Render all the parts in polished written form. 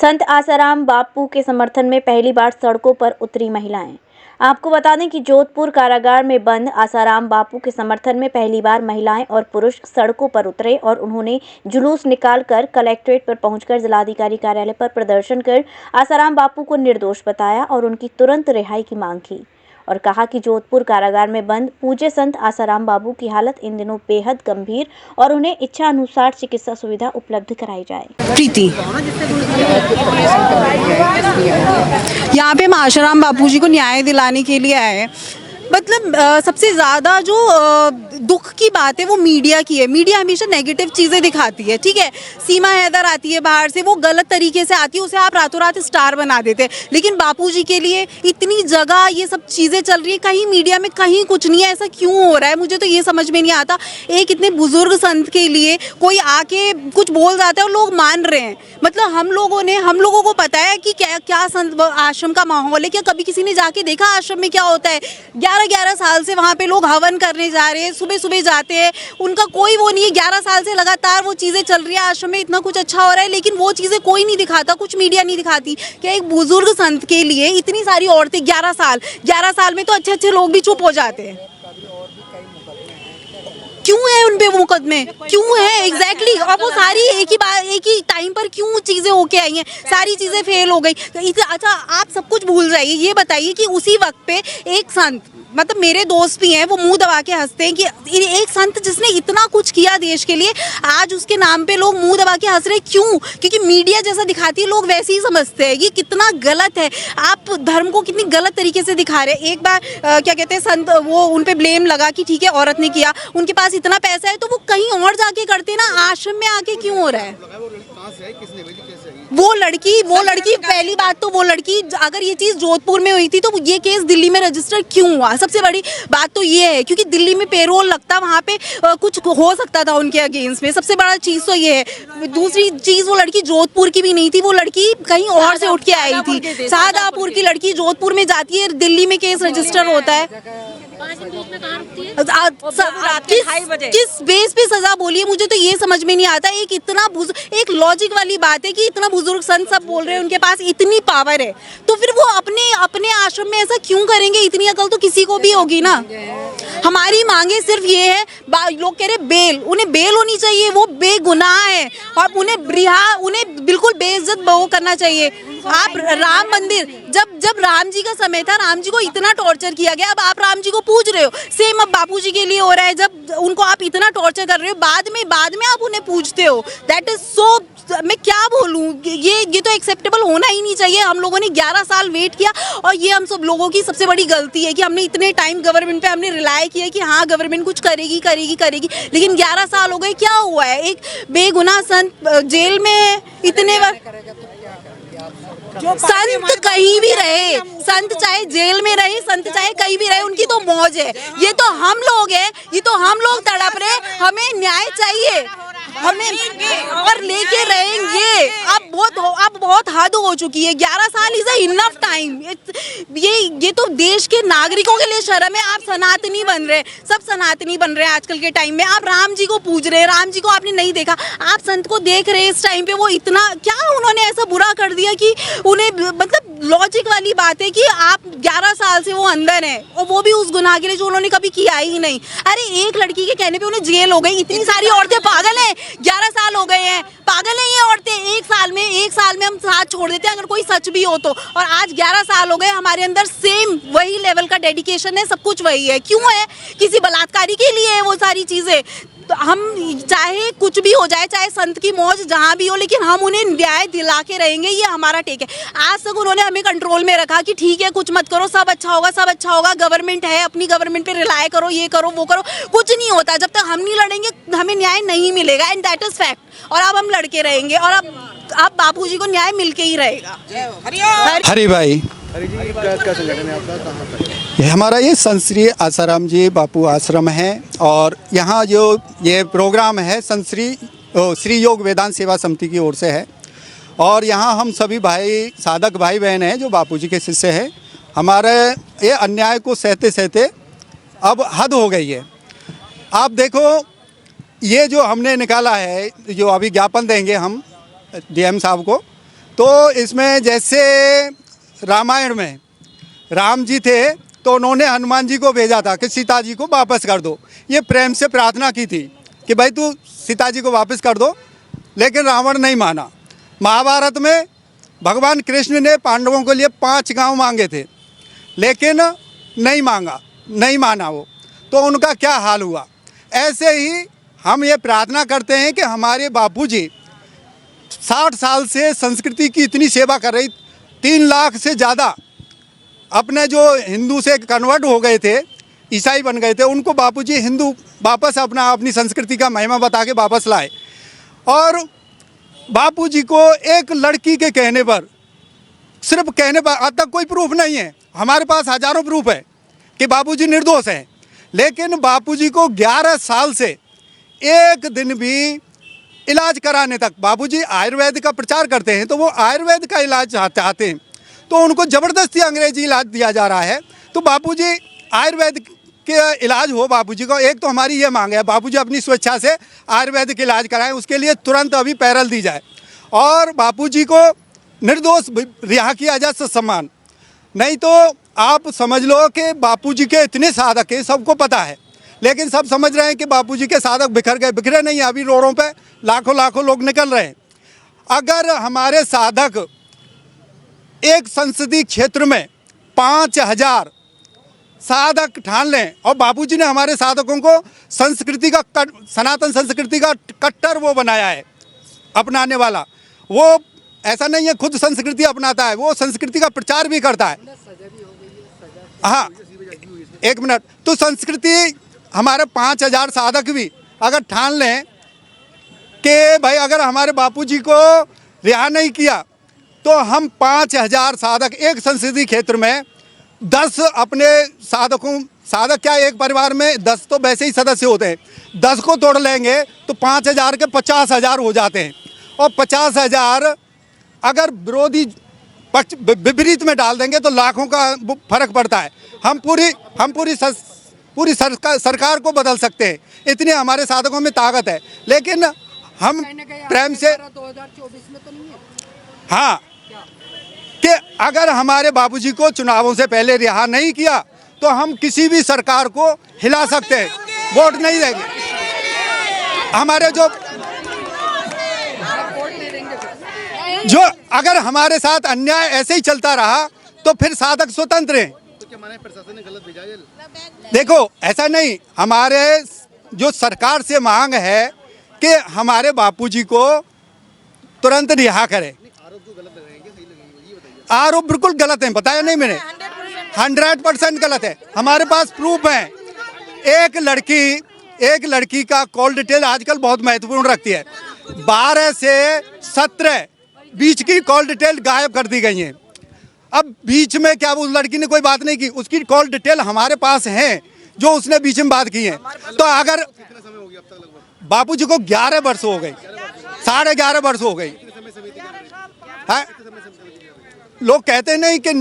संत आसाराम बापू के समर्थन में पहली बार सड़कों पर उतरी महिलाएं। आपको बता दें कि जोधपुर कारागार में बंद आसाराम बापू के समर्थन में पहली बार महिलाएं और पुरुष सड़कों पर उतरे और उन्होंने जुलूस निकालकर कलेक्ट्रेट पर पहुंचकर जिलाधिकारी कार्यालय पर प्रदर्शन कर आसाराम बापू को निर्दोष बताया और उनकी तुरंत रिहाई की मांग की और कहा कि जोधपुर कारागार में बंद पूज्य संत आसाराम बापू की हालत इन दिनों बेहद गंभीर और उन्हें इच्छा अनुसार चिकित्सा सुविधा उपलब्ध कराई जाए। प्रीति, यहाँ पे हम आसाराम बापू जी को न्याय दिलाने के लिए आए हैं। मतलब सबसे ज़्यादा जो दुख की बात है वो मीडिया की है। मीडिया हमेशा नेगेटिव चीज़ें दिखाती है, ठीक है। सीमा हैदर आती है बाहर से, वो गलत तरीके से आती है, उसे आप रातों रात स्टार बना देते हैं। लेकिन बापूजी के लिए इतनी जगह ये सब चीज़ें चल रही है, कहीं मीडिया में कहीं कुछ नहीं है। ऐसा क्यों हो रहा है, मुझे तो ये समझ में नहीं आता। एक इतने बुजुर्ग संत के लिए कोई आके कुछ बोल जाता है और लोग मान रहे हैं। मतलब हम लोगों को पता है कि क्या संत आश्रम का माहौल है। क्या कभी किसी ने जाके देखा आश्रम में क्या होता है? 11 साल से वहाँ पे लोग हवन करने जा रहे हैं, सुबह सुबह जाते हैं, उनका कोई वो नहीं है। 11 साल से लगातार वो चीज़ें चल रही है, आश्रम में इतना कुछ अच्छा हो रहा है, लेकिन वो चीज़ें कोई नहीं दिखाता, कुछ मीडिया नहीं दिखाती। क्या एक बुजुर्ग संत के लिए इतनी सारी औरतें 11 साल में तो अच्छे अच्छे लोग भी चुप हो जाते हैं। क्यों है उन पे वो मुकदमे, क्यों है एग्जैक्टली? और वो सारी एक ही टाइम पर क्यों चीजें होके आई हैं? सारी चीजें फेल हो गई। अच्छा, आप सब कुछ भूल जाइए। ये बताइए कि उसी वक्त पे एक संत, मतलब मेरे दोस्त भी हैं, वो मुंह दबा के हंसते हैं कि एक संत जिसने इतना कुछ किया देश के लिए, आज उसके नाम पे लोग मुंह दबा के हंस रहे। क्यों? क्योंकि मीडिया जैसा दिखाती है, लोग वैसे ही समझते हैं। ये कितना गलत है, आप धर्म को कितनी गलत तरीके से दिखा रहे हैं। एक बार क्या कहते हैं, संत वो उन पे ब्लेम लगा कि ठीक है औरत ने किया, उनके पास इतना पैसा है तो वो कहीं और जाके करते ना, आश्रम में आके क्यों हो रहा है? वो लड़की पहली बात तो वो लड़की, अगर ये चीज जोधपुर में हुई थी तो ये केस दिल्ली में रजिस्टर क्यों हुआ? सबसे बड़ी बात तो ये है, क्योंकि दिल्ली में पेरोल लगता, वहाँ पे कुछ हो सकता था उनके अगेंस्ट में। सबसे बड़ा चीज तो ये है। दूसरी चीज, वो लड़की जोधपुर की भी नहीं थी, वो लड़की कहीं और से उठ के आई थी। शाहजहांपुर की लड़की जोधपुर में जाती है, दिल्ली में केस रजिस्टर होता है। किस बेस पे सजा बोलिए, मुझे तो ये समझ में नहीं आता। एक लॉजिक वाली बात है कि इतना बुजुर्ग संत सब बोल रहे हैं, उनके पास इतनी पावर है, तो फिर वो अपने आश्रम में ऐसा क्यों करेंगे? इतनी अकल तो किसी को भी होगी ना। हमारी मांगे सिर्फ ये है, लोग कह रहे बेल, उन्हें बेल होनी चाहिए, वो बेगुनाह है और उन्हें बिल्कुल बेइज्जत वो करना चाहिए। आप राम मंदिर, जब राम जी का समय था, राम जी को इतना टॉर्चर किया गया, अब आप राम जी को पूज रहे हो। सेम अब बापू जी के लिए हो रहा है, जब उनको आप इतना टॉर्चर कर रहे हो, बाद में आप उन्हें पूजते हो। दैट इज सो, मैं क्या बोलूं, ये तो एक्सेप्टेबल होना ही नहीं चाहिए। हम लोगों ने 11 साल वेट किया और ये हम सब लोगों की सबसे बड़ी गलती है कि हमने इतने टाइम गवर्नमेंट पे हमने रिलाय किया कि हाँ गवर्नमेंट कुछ करेगी, लेकिन 11 साल हो गए, क्या हुआ है? एक बेगुनाह संत जेल में इतने बार। संत कहीं भी रहे, संत चाहे जेल में रहे, संत चाहे कहीं भी रहे, उनकी तो मौज है। ये तो हम लोग हैं, ये तो हम लोग तड़प रहे, हमें न्याय चाहिए, हमें और लेके रहेंगे। अब बहुत हद हो चुकी है। 11 साल इज इनफ टाइम। ये तो देश के नागरिकों के लिए शर्म है। आप सनातनी बन रहे, सब सनातनी बन रहे हैं आजकल के टाइम में। आप राम जी को पूज रहे हैं, राम जी को आपने नहीं देखा। आप संत को देख रहे हैं इस टाइम पे, वो इतना क्या उन्होंने ऐसा बुरा कर दिया कि उन्हें, मतलब लॉजिक वाली बात है कि आप 11 साल से वो अंदर हैं और वो भी उस गुनाह के लिए जो उन्होंने कभी किया ही नहीं। अरे एक लड़की के कहने पे उन्हें जेल हो गई। इतनी सारी औरतें पागल हैं, 11 साल हो गए हैं, पागल हैं ये औरतें। एक साल में हम साथ छोड़ देते हैं अगर कोई सच भी हो तो। और आज 11 साल हो गए, हमारे अंदर सेम वही लेवल का डेडिकेशन है, सब कुछ वही है। क्यों है? किसी बलात्कारी के लिए है वो सारी चीजें। तो हम चाहे कुछ भी हो जाए, चाहे संत की मौज जहाँ भी हो, लेकिन हम उन्हें न्याय दिला के रहेंगे, ये हमारा टेक है। आज तक उन्होंने हमें कंट्रोल में रखा कि ठीक है कुछ मत करो, सब अच्छा होगा, गवर्नमेंट है, अपनी गवर्नमेंट पे रिलाय करो, ये करो वो करो। कुछ नहीं होता जब तक हम नहीं लड़ेंगे, हमें न्याय नहीं मिलेगा, एंड दैट इज फैक्ट। और अब हम लड़के रहेंगे और अब बापूजी को न्याय मिलके ही रहेगा। हरि भाई, क्या संगठन है आपका, कहाँ पर? हमारा ये संत श्री आसाराम जी बापू आश्रम है और यहाँ जो ये प्रोग्राम है संत श्री योग वेदांत सेवा समिति की ओर से है। और यहाँ हम सभी भाई साधक भाई बहन हैं जो बापूजी के शिष्य हैं। हमारे ये अन्याय को सहते सहते अब हद हो गई है। आप देखो, ये जो हमने निकाला है, जो अभी ज्ञापन देंगे हम डीएम साहब को, तो इसमें जैसे रामायण में राम जी थे तो उन्होंने हनुमान जी को भेजा था कि सीता जी को वापस कर दो, ये प्रेम से प्रार्थना की थी कि भाई तू सीता जी को वापस कर दो, लेकिन रावण नहीं माना। महाभारत में भगवान कृष्ण ने पांडवों के लिए 5 गांव मांगे थे, लेकिन नहीं माना वो, तो उनका क्या हाल हुआ। ऐसे ही हम ये प्रार्थना करते हैं कि हमारे बापूजी 60 साल से संस्कृति की इतनी सेवा कर रही, 3 लाख से ज़्यादा अपने जो हिंदू से कन्वर्ट हो गए थे, ईसाई बन गए थे, उनको बापूजी हिंदू वापस अपनी संस्कृति का महिमा बता के वापस लाए। और बापूजी को एक लड़की के कहने पर, सिर्फ कहने पर, आज तक कोई प्रूफ नहीं है, हमारे पास हज़ारों प्रूफ है कि बापूजी निर्दोष हैं, लेकिन बापूजी को 11 साल से एक दिन भी इलाज कराने तक, बापूजी आयुर्वेद का प्रचार करते हैं तो वो आयुर्वेद का इलाज चाहते हैं, तो उनको ज़बरदस्ती अंग्रेजी इलाज दिया जा रहा है। तो बापूजी आयुर्वेद के इलाज हो, बापूजी को एक तो हमारी ये मांग है, बापूजी अपनी स्वेच्छा से आयुर्वेदिक इलाज कराएं, उसके लिए तुरंत अभी पैरल दी जाए और बापूजी को निर्दोष रिहा किया जाए ससम्मान। नहीं तो आप समझ लो कि बापूजी के इतने साधक हैं, सबको पता है, लेकिन सब समझ रहे हैं कि बापूजी के साधक बिखर गए। बिखरे नहीं, अभी रोडों पे लाखों लोग निकल रहे हैं। अगर हमारे साधक एक संसदीय क्षेत्र में 5000 साधक ठान लें, और बापूजी ने हमारे साधकों को संस्कृति का सनातन संस्कृति का कट्टर वो बनाया है, अपनाने वाला। वो ऐसा नहीं है खुद संस्कृति अपनाता है, वो संस्कृति का प्रचार भी करता है। हाँ, एक मिनट, तो संस्कृति हमारे 5000 साधक भी अगर ठान लें कि भाई अगर हमारे बापूजी को रिहा नहीं किया तो हम 5000 साधक एक संसदीय क्षेत्र में 10 अपने साधक क्या, एक परिवार में 10 तो वैसे ही सदस्य होते हैं, 10 को तोड़ लेंगे तो 5000 के 50,000 हो जाते हैं। और 50,000 अगर विरोधी पक्ष विपरीत में डाल देंगे तो लाखों का फर्क पड़ता है। हम पूरी सरकार को बदल सकते हैं, इतने हमारे साधकों में ताकत है। लेकिन हम प्रेम से 2024 में तो नहीं है। हाँ, कि अगर हमारे बापूजी को चुनावों से पहले रिहा नहीं किया तो हम किसी भी सरकार को हिला सकते हैं, वोट नहीं देंगे। हमारे जो अगर हमारे साथ अन्याय ऐसे ही चलता रहा तो फिर साधक स्वतंत्र हैं। तो क्या माने प्रशासन ने गलत भेजा है? देखो ऐसा नहीं, हमारे जो सरकार से मांग है कि हमारे बापूजी को तुरंत रिहा करें। आरोप जो गलत लगाएंगे सही लगेंगे, ये बताइए। आरोप बिल्कुल गलत है, बताया नहीं मैंने, 100% गलत है। हमारे पास प्रूफ है। एक लड़की का कॉल डिटेल आजकल बहुत महत्वपूर्ण रखती है। 12 से 17 बीच की कॉल डिटेल गायब कर दी गई है। अब बीच में क्या उस लड़की ने कोई बात नहीं की, उसकी कॉल डिटेल हमारे पास है जो उसने बीच में बात की है। तो अगर कितना समय हो गया अब तक लगभग? बापूजी को 11 वर्ष हो गए, 11.5 वर्ष हो गई है। लोग कहते नहीं कि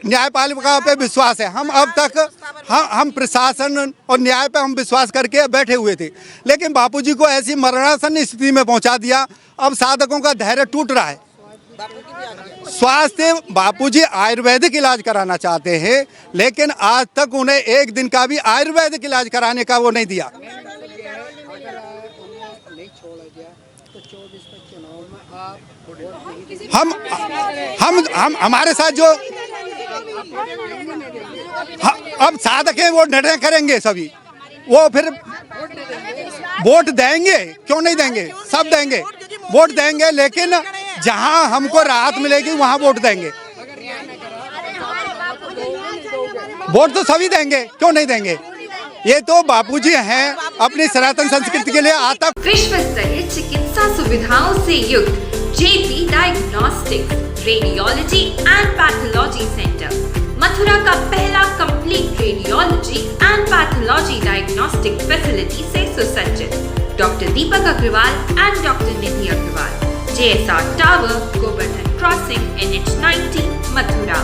न्यायपालिका पे विश्वास है। हम अब तक हम प्रशासन और न्याय पे हम विश्वास करके बैठे हुए थे, लेकिन बापूजी को ऐसी मरणासन स्थिति में पहुंचा दिया। अब साधकों का धैर्य टूट रहा है। स्वास्थ्य, बापूजी आयुर्वेदिक इलाज कराना चाहते हैं, लेकिन आज तक उन्हें एक दिन का भी आयुर्वेदिक इलाज कराने का वो नहीं दिया। हम हमारे साथ जो अब साधक हैं वो निर्णय करेंगे सभी, वो फिर वोट देंगे, क्यों नहीं देंगे, सब देंगे, वोट देंगे, लेकिन जहां हमको राहत मिलेगी वहां वोट देंगे। वोट तो सभी देंगे, क्यों नहीं देंगे। ये तो बापूजी हैं अपनी सनातन संस्कृति के लिए आता। विश्व स्तरीय चिकित्सा सुविधाओं से युक्त JP diagnostics radiology and pathology centre Mathura का पहला complete radiology and pathology diagnostic facility से सुसज्जित। Doctor Deepak Agarwal and doctor Nidhi Agarwal, JSR tower, Govardhan crossing, NH 90, Mathura.